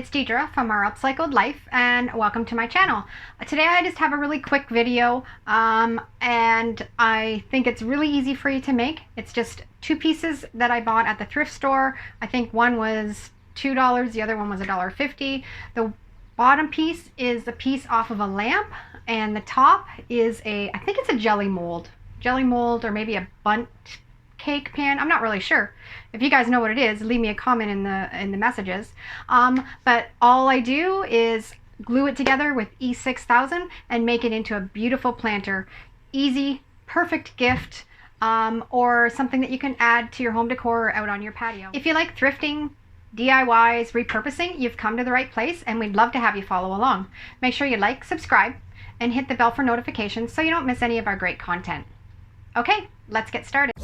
it's Deidre from Our Upcycled Life, and welcome to my channel. Today I just have a really quick video, and I think it's really easy for you to make. It's just two pieces that I bought at the thrift store. I think one was $2, the other one was $1.50. The bottom piece is a piece off of a lamp, and the top is I think it's a jelly mold or maybe a bundt cake pan. I'm not really sure. If you guys know what it is, leave me a comment in the messages. But all I do is glue it together with E6000 and make it into a beautiful planter. Easy, perfect gift, or something that you can add to your home decor or out on your patio. If you like thrifting, DIYs, repurposing, you've come to the right place, and we'd love to have you follow along. Make sure you like, subscribe, and hit the bell for notifications so you don't miss any of our great content. Okay, let's get started.